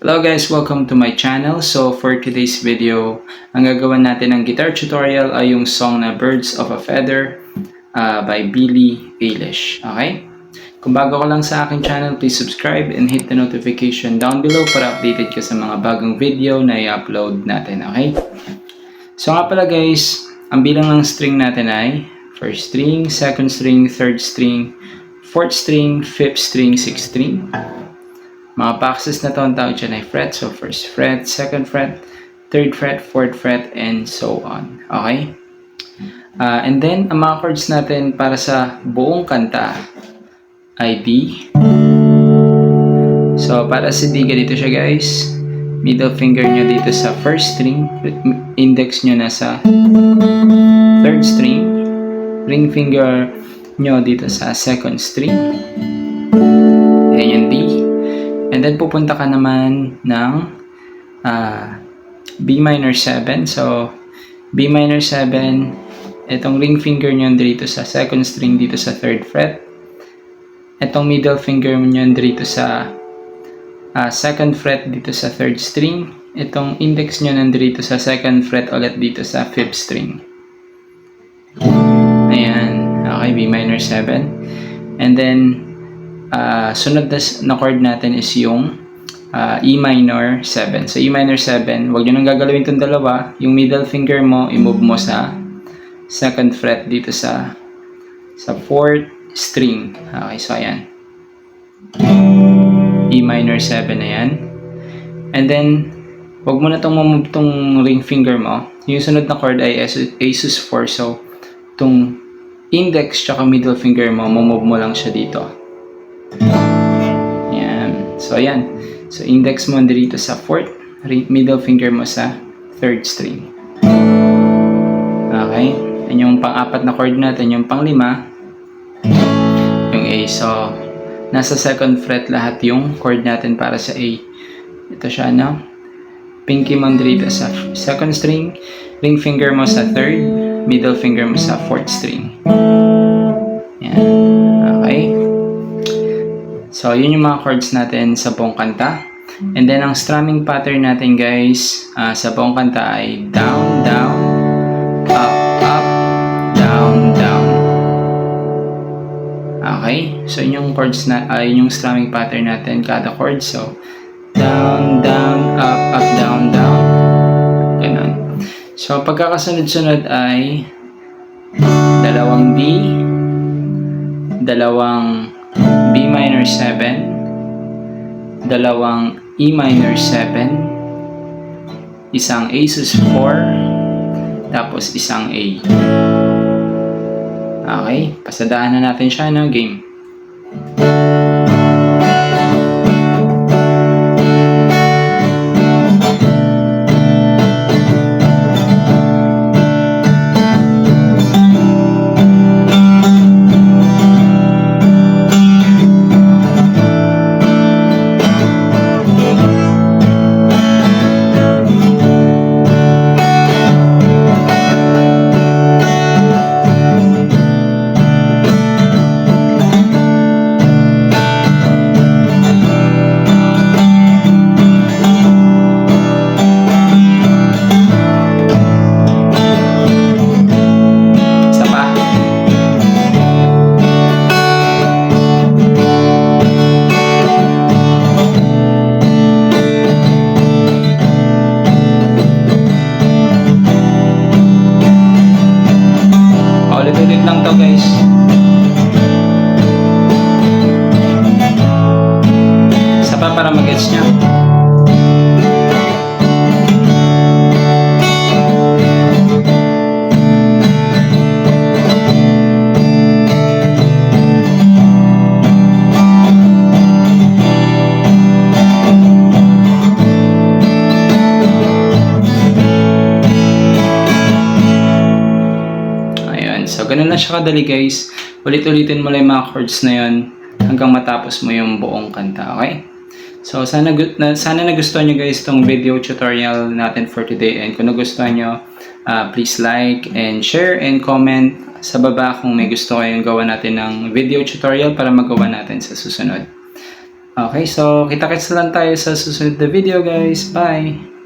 Hello guys, welcome to my channel. So for today's video, ang gagawin natin ng guitar tutorial ay yung song na Birds of a Feather by Billie Eilish. Okay? Kung bago ka lang sa aking channel, please subscribe and hit the notification down below para updated ka sa mga bagong video na i-upload natin. Okay? So nga pala guys, ang bilang ng string natin ay first string, second string, third string, fourth string, fifth string, sixth string. Mga boxes na to ang tawag dyan ay fret. So, first fret, second fret, third fret, fourth fret, and so on. Okay? And then, ang mga chords natin para sa buong kanta ay D. So, para sa D, ganito siya guys. Middle finger nyo dito sa first string. Index nyo nasa third string. Ring finger nyo dito sa second string. Ayan yung D. And then, pupunta ka naman ng B minor 7. So, B minor 7, itong ring finger nyo dito sa second string dito sa third fret. Itong middle finger nyo dito sa second fret dito sa third string. Itong index nyo nandito sa second fret ulit dito sa fifth string. Ayan. Okay, B minor 7. And then, sunod na chord natin is yung E minor 7. So, E minor 7, huwag nyo nang gagalawin itong dalawa. Yung middle finger mo, i-move mo sa second fret dito sa fourth string. Okay, so ayan. E minor 7 na yan. And then, huwag mo na itong mamove itong ring finger mo. Yung sunod na chord ay Asus 4. So, itong index tsaka middle finger mo, mamove mo lang siya dito. Yan. So, ayan. So, index mo dito sa fourth, middle finger mo sa third string. Okay. Yan yung pang-apat na chord natin. Yung pang-lima, yung A. So, nasa second fret lahat yung chord natin para sa A. Ito siya, no? Pinky mo dito sa second string, ring finger mo sa third, middle finger mo sa fourth string. Yan. Okay. So, yun yung mga chords natin sa buong kanta. And then, ang strumming pattern natin guys, sa buong kanta ay down, down, up, up, down, down. Okay? So, yun yung chords na, yun yung strumming pattern natin, kada chord. So, down, down, up, up, down, down. Ganun. So, pagkakasunod-sunod ay dalawang D, dalawang B minor 7, dalawang E minor 7, isang Asus 4, tapos isang A. Okay, pasadaan na natin siya ng game. Ulit-ulit lang to guys. Isa pa para mag-gets nyo. So, ganun na siya kadali guys. Ulit-ulitin mo lang yung mga chords na yun hanggang matapos mo yung buong kanta, okay? So, sana nagustuhan nyo guys itong video tutorial natin for today. And kung nagustuhan nyo, please like and share and comment sa baba kung may gusto kayong gawa natin ng video tutorial para magawa natin sa susunod. Okay, so kita-kits lang tayo sa susunod na video guys. Bye!